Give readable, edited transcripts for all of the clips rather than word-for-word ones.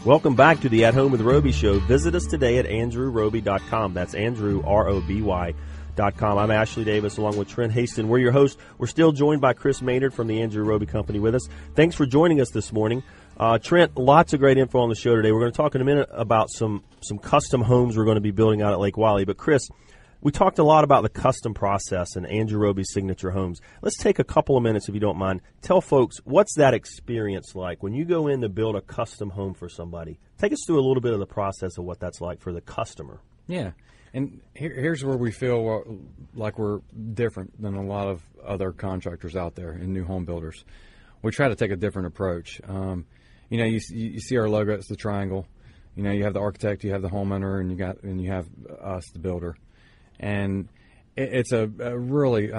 Welcome back to the At Home with Roby show. Visit us today at andrewroby.com. That's Andrew, ROBY.com. I'm Ashley Davis along with Trent Haston. We're your hosts. We're still joined by Chris Maynard from the Andrew Roby Company with us. Thanks for joining us this morning. Trent, lots of great info on the show today. We're going to talk in a minute about some custom homes we're going to be building out at Lake Wylie. But Chris, we talked a lot about the custom process and Andrew Roby's signature homes. Let's take a couple of minutes, if you don't mind. Tell folks, what's that experience like when you go in to build a custom home for somebody? Take us through a little bit of the process of what that's like for the customer. Yeah, and here's where we feel like we're different than a lot of other contractors out there and new home builders. We try to take a different approach. You see our logo, it's the triangle. You have the architect, you have the homeowner, and you have us, the builder. And it's a really,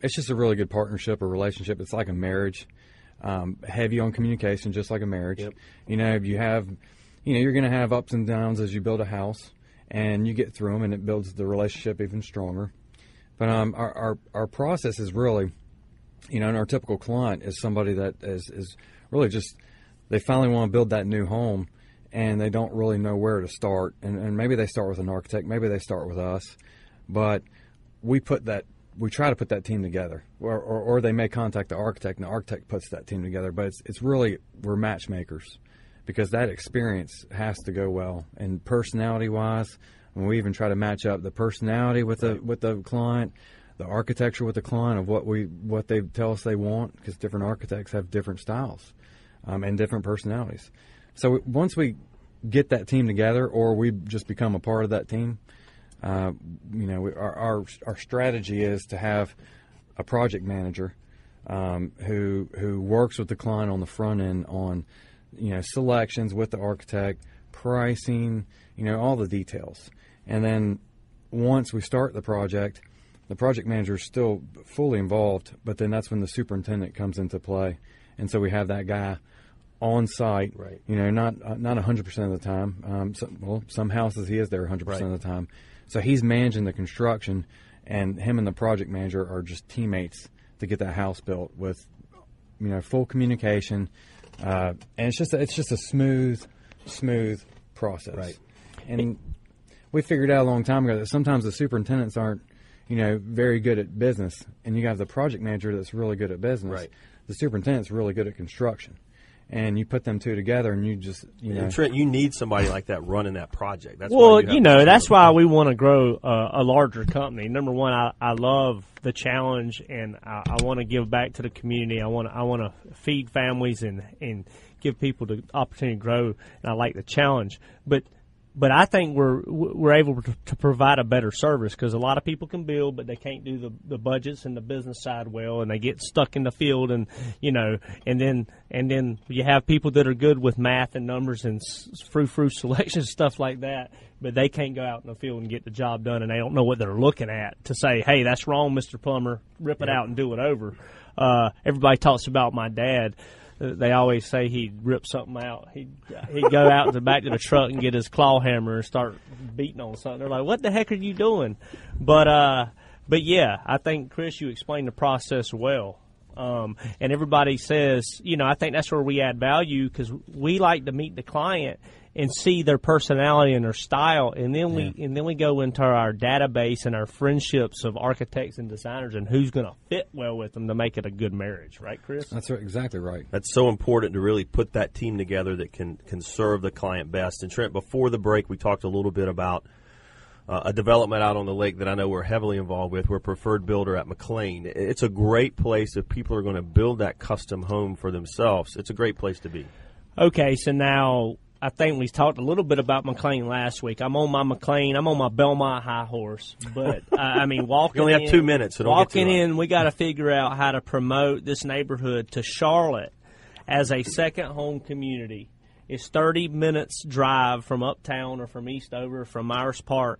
it's just a really good partnership or relationship. It's like a marriage, heavy on communication, just like a marriage. Yep. You're going to have ups and downs as you build a house, and you get through them, and it builds the relationship even stronger. But our process is really, and our typical client is somebody that is really just, they finally want to build that new home, and they don't really know where to start. And maybe they start with an architect, maybe they start with us. But we try to put that team together, or they may contact the architect, and the architect puts that team together. But it's really, we're matchmakers, because that experience has to go well. And personality-wise, when we even try to match up the personality with the client, the architecture with the client of what they tell us they want, because different architects have different styles and different personalities. So once get that team together, or we just become a part of that team, our strategy is to have a project manager who works with the client on the front end on selections with the architect, pricing, all the details. And then once we start the project manager is still fully involved, but then that's when the superintendent comes into play. And so we have that guy on site, right? Not 100% of the time. Some houses he is there 100% of the time. So he's managing the construction, and him and the project manager are just teammates to get that house built with, full communication. And it's just a smooth process. Right. And we figured out a long time ago that sometimes the superintendents aren't, very good at business, and you have the project manager that's really good at business. Right. The superintendent's really good at construction. And you put them two together, and you just, And Trent, you need somebody like that running that project. That's that's why we want to grow a larger company. Number one, I love the challenge, and I want to give back to the community. I want to feed families and give people the opportunity to grow, and I like the challenge. But I think we're able to provide a better service, because a lot of people can build, but they can't do the budgets and the business side well, and they get stuck in the field, and and then you have people that are good with math and numbers and fruit selection, stuff like that, but they can't go out in the field and get the job done, and they don't know what they're looking at to say, hey, that's wrong, Mr. Plumber, rip it out and do it over. Everybody talks about my dad. They always say he'd rip something out. He'd go out to the back of the truck and get his claw hammer and start beating on something. They're like, what the heck are you doing? But yeah, I think, Chris, you explained the process well. And everybody says, I think that's where we add value, because we like to meet the client and see their personality and their style, and then we go into our database and our friendships of architects and designers and who's going to fit well with them to make it a good marriage, right, Chris? That's exactly right. That's so important to really put that team together that can serve the client best. And Trent, before the break, we talked a little bit about a development out on the lake that I know we're heavily involved with. We're a preferred builder at McLean. It's a great place if people are going to build that custom home for themselves. It's a great place to be. Okay, so now I think we talked a little bit about McLean last week. I'm on my Belmont high horse. But, walking You only have 2 minutes, so don't get too long. Walking in, we got to figure out how to promote this neighborhood to Charlotte as a second home community. It's 30 minutes drive from uptown or from Eastover, from Myers Park,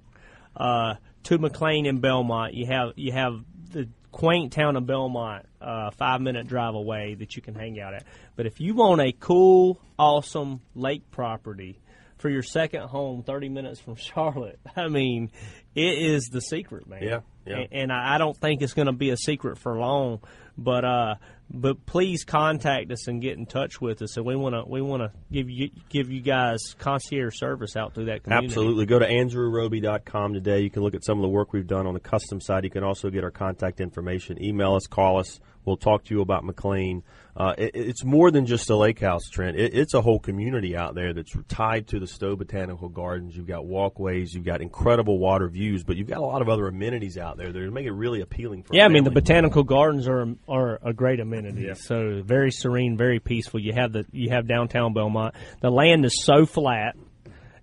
to McLean and Belmont. You have the quaint town of Belmont, 5-minute drive away that you can hang out at. But if you want a cool, awesome lake property for your second home, 30 minutes from Charlotte, it is the secret, man. Yeah. And I don't think it's going to be a secret for long. But But please contact us and get in touch with us. And we want to give you guys concierge service out through that community. Absolutely. Go to andrewroby.com today. You can look at some of the work we've done on the custom side. You can also get our contact information. Email us, call us. We'll talk to you about McLean. It's more than just a lake house, Trent. It's a whole community out there that's tied to the Stowe Botanical Gardens. You've got walkways, you've got incredible water views, but you've got a lot of other amenities out there that make it really appealing for I mean, the Botanical Gardens are a great amenity. Yeah. So very serene, very peaceful. You have downtown Belmont. The land is so flat.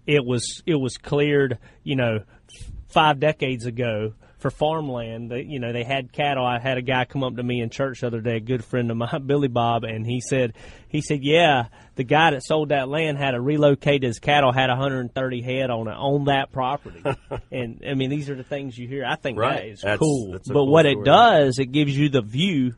It was cleared, 5 decades ago for farmland. They had cattle. I had a guy come up to me in church the other day, a good friend of mine, Billy Bob, and he said, yeah, the guy that sold that land had to relocate his cattle, had 130 head on that property. And I mean, these are the things you hear. I think that is cool. That's a but cool what story. it does, it gives you the view.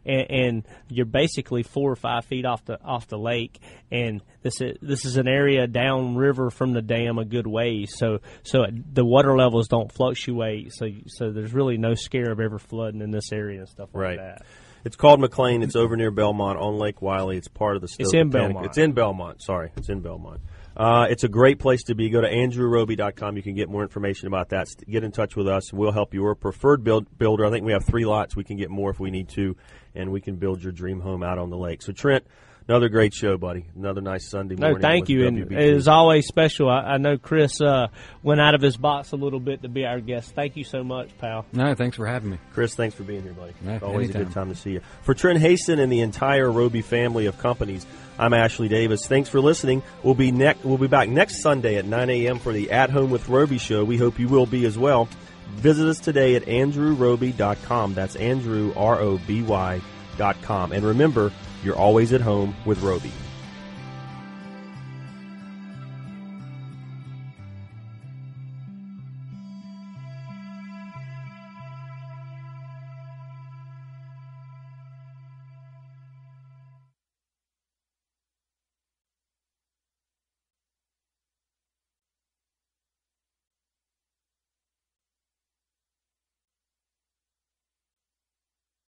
And you're basically 4 or 5 feet off the lake, and this is an area downriver from the dam a good ways, so the water levels don't fluctuate, so there's really no scare of ever flooding in this area and stuff like that. It's called McLean. It's over near Belmont on Lake Wiley. It's part of the Stowe It's in Botanical. Belmont. It's in Belmont. Sorry, it's in Belmont. It's a great place to be. Go to andrewroby.com. You can get more information about that. Get in touch with us. We'll help you. We're a preferred builder. I think we have 3 lots. We can get more if we need to, and we can build your dream home out on the lake. So, Trent, another great show, buddy. Another nice Sunday morning. No, thank you. And WBT. it is always special. I know Chris went out of his box a little bit to be our guest. Thank you so much, pal. No, thanks for having me. Chris, thanks for being here, buddy. Yeah, It's always anytime. a good time to see you. For Trent Haston and the entire Roby family of companies, I'm Ashley Davis. Thanks for listening. We'll be back next Sunday at 9 a.m. for the At Home with Roby show. We hope you will be as well. Visit us today at andrewroby.com. That's Andrew, ROBY.com. And remember, you're always at home with Roby.